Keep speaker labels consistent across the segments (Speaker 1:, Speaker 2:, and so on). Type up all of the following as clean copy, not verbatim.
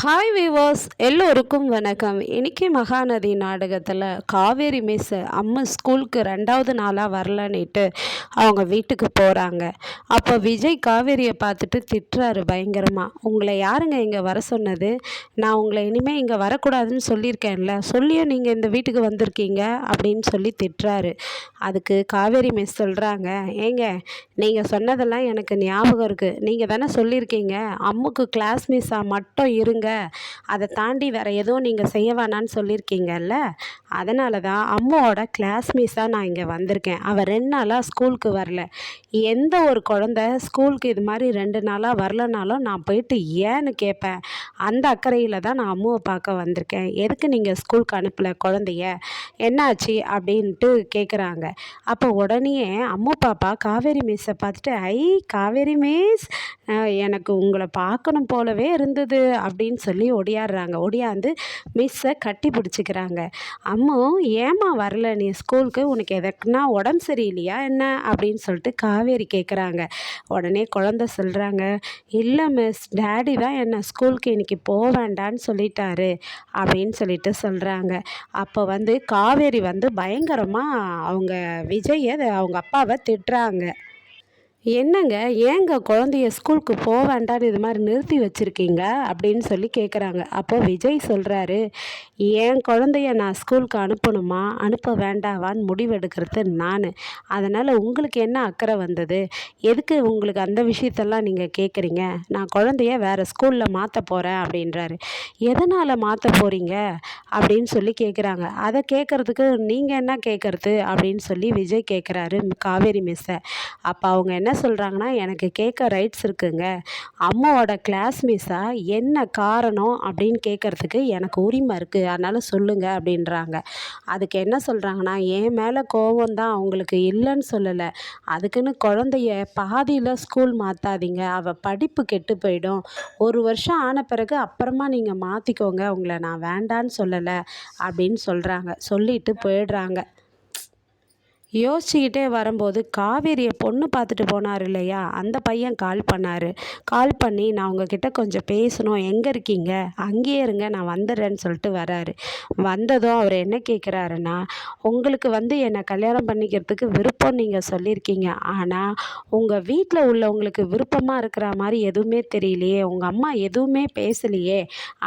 Speaker 1: Hi viewers எல்லோருக்கும் வணக்கம். இன்னைக்கு மகாநதி நாடகத்தில் காவேரி மிஸ் அம்மா ஸ்கூலுக்கு 2வது நாளாக வரலன்னுட்டு அவங்க வீட்டுக்கு போகிறாங்க. அப்போ விஜய் காவேரியை பார்த்துட்டு திட்டுறாரு பயங்கரமாக. உங்களை யாருங்க இங்கே வர சொன்னது? நான் உங்களை இனிமேல் இங்கே வரக்கூடாதுன்னு சொல்லியிருக்கேன்ல, சொல்லியும் நீங்கள் இந்த வீட்டுக்கு வந்திருக்கீங்க அப்படின்னு சொல்லி திட்டுறாரு. அதுக்கு காவேரி மிஸ் சொல்கிறாங்க, ஏங்க நீங்கள் சொன்னதெல்லாம் எனக்கு ஞாபகம் இருக்குது. நீங்கள் தானே சொல்லியிருக்கீங்க அம்முக்கு கிளாஸ் மிஸ்ஸாக மட்டும் இருங்க, அதை தாண்டி வேறு எதுவும் நீங்கள் செய்ய வேணான்னு சொல்லியிருக்கீங்கல்ல, அதனால தான் அம்மாவோட கிளாஸ் மிஸ்ஸாக நான் இங்கே வந்திருக்கேன். அவள் 2 நாளாக ஸ்கூலுக்கு வரல. எந்த ஒரு குழந்த ஸ்கூலுக்கு இது மாதிரி 2 நாளாக வரலனாலும் நான் போயிட்டு ஏன்னு கேட்பேன். அந்த அக்கறையில் தான் நான் அம்மாவை பார்க்க வந்திருக்கேன். எதுக்கு நீங்கள் ஸ்கூலுக்கு அனுப்பலை குழந்தைய, என்னாச்சு அப்படின்ட்டு கேட்குறாங்க. அப்போ உடனே அம்மா பாப்பா காவேரி மிஸ்ஸை பார்த்துட்டு, ஐ காவேரி மிஸ், எனக்கு உங்களை பார்க்கணும் போலவே இருந்தது அப்படின்னு சொல்லி ஒடியாடுறாங்க. ஒடியாந்து மிஸ்ஸை கட்டி பிடிச்சிக்கிறாங்க. அம்மு, ஏம்மா வரல நீ ஸ்கூலுக்கு? உனக்கு எதுக்குன்னா உடம்பு சரியில்லையா என்ன அப்படின்னு சொல்லிட்டு காவேரி கேட்குறாங்க. உடனே குழந்த சொல்கிறாங்க, இல்லை மிஸ், டேடி தான் என்னை ஸ்கூலுக்கு இன்றைக்கி போக வேண்டான்னு சொல்லிட்டாரு அப்படின்னு சொல்லிட்டு சொல்கிறாங்க. அப்போ காவேரி பயங்கரமாக அவங்க விஜயை அவங்க அப்பாவை திட்டுறாங்க. என்னங்க, ஏங்க குழந்தைய ஸ்கூலுக்கு போக வேண்டான்னு இது மாதிரி நிறுத்தி வச்சுருக்கீங்க அப்படின்னு சொல்லி கேட்குறாங்க. அப்போ விஜய் சொல்கிறாரு, என் குழந்தைய நான் ஸ்கூலுக்கு அனுப்பணுமா அனுப்ப வேண்டாவான்னு முடிவெடுக்கிறது நான். அதனால் உங்களுக்கு என்ன அக்கறை வந்தது? எதுக்கு உங்களுக்கு அந்த விஷயத்தெல்லாம் நீங்கள் கேட்குறீங்க? நான் குழந்தைய வேறு ஸ்கூலில் மாற்ற போகிறேன் அப்படின்றாரு. எதனால் மாற்ற போகிறீங்க அப்படின்னு சொல்லி கேட்குறாங்க. அதை கேட்குறதுக்கு நீங்கள் என்ன கேட்குறது அப்படின்னு சொல்லி விஜய் கேட்குறாரு காவேரி மிஸ்ஸை. அப்போ அவங்க என்ன சொல்கிறாங்கன்னா, எனக்கு கேட்க ரைட்ஸ் இருக்குங்க. அம்மாவோட கிளாஸ் மிஸ்ஸாக என்ன காரணம் அப்படின்னு கேட்குறதுக்கு எனக்கு உரிமை இருக்குது, அதனால் சொல்லுங்கள் அப்படின்றாங்க. அதுக்கு என்ன சொல்கிறாங்கன்னா, என் மேலே கோபம் தான், அவங்களுக்கு இல்லைன்னு சொல்லலை. அதுக்குன்னு குழந்தைய பாதியில் ஸ்கூல் மாற்றாதீங்க, அவள் படிப்பு கெட்டு போயிடும். 1 வருஷம் ஆன பிறகு அப்புறமா நீங்கள் மாற்றிக்கோங்க, உங்களை நான் வேண்டான்னு சொல்லலை அப்படின்னு சொல்கிறாங்க. சொல்லிட்டு போயிடுறாங்க. யோசிச்சுக்கிட்டே வரும்போது காவேரியை பொண்ணு பார்த்துட்டு போனார் இல்லையா, அந்த பையன் கால் பண்ணார். கால் பண்ணி, நான் உங்ககிட்ட கொஞ்சம் பேசணும், எங்கே இருக்கீங்க, அங்கேயே இருங்க, நான் வந்துடுறேன்னு சொல்லிட்டு வராரு. வந்ததும் அவர் என்ன கேட்குறாருன்னா, உங்களுக்கு என்னை கல்யாணம் பண்ணிக்கிறதுக்கு விருப்பம் நீங்கள் சொல்லியிருக்கீங்க, ஆனால் உங்கள் வீட்டில் உள்ளவங்களுக்கு விருப்பமாக இருக்கிற மாதிரி எதுவுமே தெரியலையே, உங்கள் அம்மா எதுவுமே பேசலையே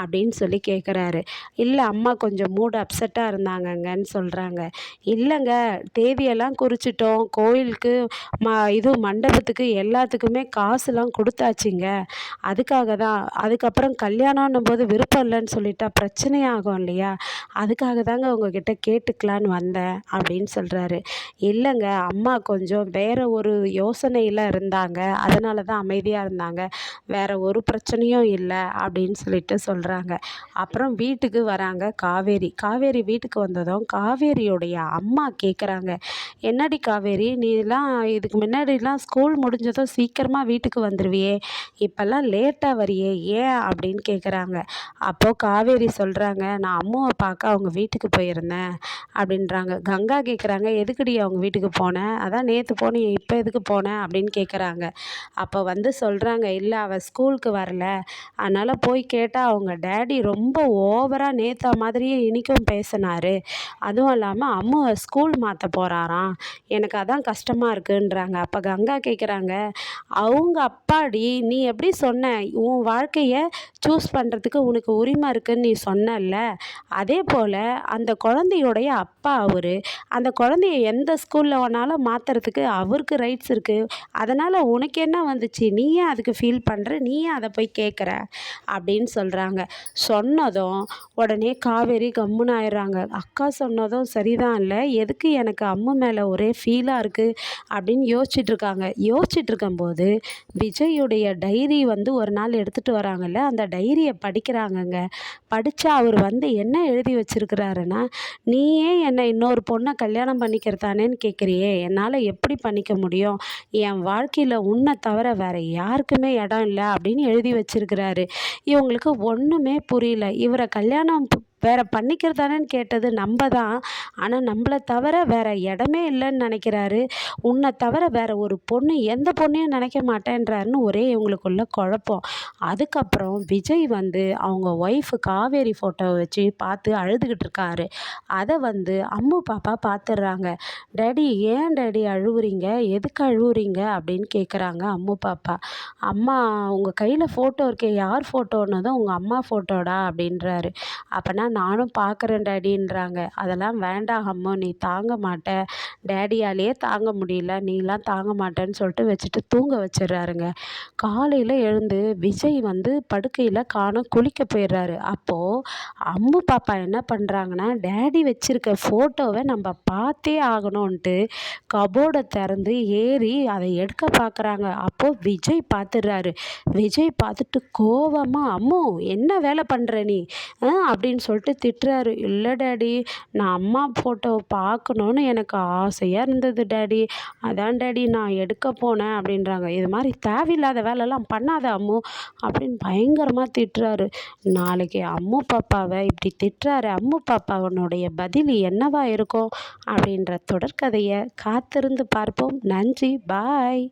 Speaker 1: அப்படின்னு சொல்லி கேட்குறாரு. இல்லை, அம்மா கொஞ்சம் மூடு அப்செட்டாக இருந்தாங்கங்கன்னு சொல்கிறாங்க. இல்லைங்க, தேதியெல்லாம் குறிச்சிட்டோம், கோயிலுக்கு இது மண்டபத்துக்கு எல்லாத்துக்குமே காசுலாம் கொடுத்தாச்சுங்க, அதுக்காக தான். அதுக்கப்புறம் கல்யாணம்னும் போது விருப்பம் இல்லைன்னு சொல்லிட்டா பிரச்சனையாகும் இல்லையா, அதுக்காக தாங்க உங்ககிட்ட கேட்டுக்கலான்னு வந்தேன் அப்படின்னு சொல்கிறாரு. இல்லைங்க, அம்மா கொஞ்சம் வேறு ஒரு யோசனையில் இருந்தாங்க, அதனால தான் அமைதியாக இருந்தாங்க, வேறு ஒரு பிரச்சனையும் இல்லை அப்படின்னு சொல்லிட்டு சொல்கிறாங்க. அப்புறம் வீட்டுக்கு வராங்க காவேரி. காவேரி வீட்டுக்கு வந்ததும் காவேரியோடைய அம்மா கேட்குறாங்க, என்னடி காவேரி, நீலாம் இதுக்கு முன்னாடிலாம் ஸ்கூல் முடிஞ்சதும் சீக்கிரமாக வீட்டுக்கு வந்துடுவியே, இப்போல்லாம் லேட்டாக வரியே, ஏன் அப்படின்னு கேட்குறாங்க. அப்போது காவேரி சொல்கிறாங்க, நான் அம்மாவை பார்க்க அவங்க வீட்டுக்கு போயிருந்தேன் அப்படின்றாங்க. கங்கா கேட்குறாங்க, எதுக்குடி அவங்க வீட்டுக்கு போனேன்? அதான் நேற்று போனேன், இப்போ எதுக்கு போனேன் அப்படின்னு கேட்குறாங்க. அப்போ சொல்கிறாங்க, இல்லை அவள் ஸ்கூலுக்கு வரல, அதனால் போய் கேட்டால் அவங்க டேடி ரொம்ப ஓவராக நேற்று மாதிரியே இன்றைக்கும் பேசினார், அதுவும் இல்லாமல் அம்மாவை ஸ்கூல் மாற்ற போகிறாராம், எனக்கு அதான் கஷ்டமாக இருக்குன்றாங்க. அப்போ கங்கா கேட்குறாங்க, அவங்க அப்பாடி, நீ எப்படி சொன்ன, உன் வாழ்க்கையை சூஸ் பண்ணுறதுக்கு உனக்கு உரிமை இருக்குன்னு நீ சொன்னல்ல, அதே போல் அந்த குழந்தையோடைய அப்பா அவர், அந்த குழந்தைய எந்த ஸ்கூலில் வேணாலும் மாற்றுறதுக்கு அவருக்கு ரைட்ஸ் இருக்குது, அதனால் உனக்கு என்ன வந்துச்சு, நீ ஏன் அதுக்கு ஃபீல் பண்ணுற, நீ ஏன் அதை போய் கேட்குற அப்படின்னு சொல்கிறாங்க. சொன்னதும் உடனே காவேரி கம்முன்னு ஆயிடுறாங்க. அக்கா சொன்னதும் சரிதான், இல்லை எதுக்கு எனக்கு அம்மு மேலே ஒரே ஃபீலாக இருக்குது அப்படின்னு யோசிச்சுட்ருக்காங்க. யோசிச்சுட்ருக்கும்போது விஜயுடைய டைரி ஒரு நாள் எடுத்துகிட்டு வராங்கல்ல, அந்த டைரியை படிக்கிறாங்கங்க. படித்தா அவர் என்ன எழுதி வச்சுருக்கிறாருன்னா, நீயே என்னை இன்னொரு பொண்ணை கல்யாணம் பண்ணிக்கிறதானேன்னு கேட்குறியே, என்னால் எப்படி பண்ணிக்க முடியும், என் வாழ்க்கையில் உன்னை தவிர வேறு யாருக்குமே இடம் இல்லை அப்படின்னு எழுதி வச்சுருக்கிறாரு. இவங்களுக்கு ஒன்றுமே புரியல. இவரை கல்யாணம் வேற பண்ணிக்கிறதானேன்னு கேட்டது நம்ம தான். ஆனால் நம்மளை தவிர வேற இடமே இல்லைன்னு நினைக்கிறாரு. உன்னை தவிர வேற ஒரு பொண்ணு எந்த பொண்ணையும் நினைக்க மாட்டேன்றாருன்னு ஒரே இவங்களுக்குள்ள குழப்பம். அதுக்கப்புறம் விஜய் வந்து அவங்க ஒய்ஃபு காவேரி ஃபோட்டோவை வச்சு பார்த்து அழுதுகிட்டு இருக்காரு. அதை வந்து அம்மு பாப்பா பார்த்துடுறாங்க. டேடி ஏன் டேடி அழுவுறீங்க, எதுக்கு அழுவுறீங்க அப்படின்னு கேட்குறாங்க அம்மு பாப்பா. அம்மா உங்கள் கையில் ஃபோட்டோ இருக்கே, யார் ஃபோட்டோன்னதும் உங்கள் அம்மா ஃபோட்டோடா அப்படின்றாரு. அப்போனா நானும் பார்க்குறேன் டேடின்றாங்க. அதெல்லாம் வேண்டாம் அம்மு, நீ தாங்க மாட்ட, டேடியாலேயே தாங்க முடியல, நீலாம் தாங்க மாட்டேன்னு சொல்லிட்டு வச்சுட்டு தூங்க வச்சிடுறாருங்க. காலையில் எழுந்து விஜய் வந்து படுக்கையில் காணோம், குளிக்க போயிடுறாரு. அப்போது அம்மு பாப்பா என்ன பண்ணுறாங்கன்னா, டேடி வச்சிருக்க ஃபோட்டோவை நம்ம பார்த்தே ஆகணும்ன்ட்டு கபோர்டை திறந்து ஏறி அதை எடுக்க பார்க்குறாங்க. அப்போது விஜய் பார்த்துடுறாரு. விஜய் பார்த்துட்டு கோவமாக, அம்மு என்ன வேலை பண்ணுற நீ அப்படின்னு சொல்லிட்டு திட்டுறாரு. இல்லை டேடி, நான் அம்மா ஃபோட்டோவை பார்க்கணுன்னு எனக்கு ஆசையாக இருந்தது டேடி, அதான் டேடி நான் எடுக்க போனேன் அப்படின்றாங்க. இது மாதிரி தேவையில்லாத வேலைலாம் பண்ணாத அம்மு அப்படின்னு பயங்கரமாக திட்டுறாரு. நாளைக்கு அம்மு பாப்பாவை இப்படி திட்டுறாரு, அம்மு பாப்பாவனுடைய பதில் என்னவா இருக்கும் அப்படின்ற தொடர்கதையை காத்திருந்து பார்ப்போம். நன்றி, பாய்.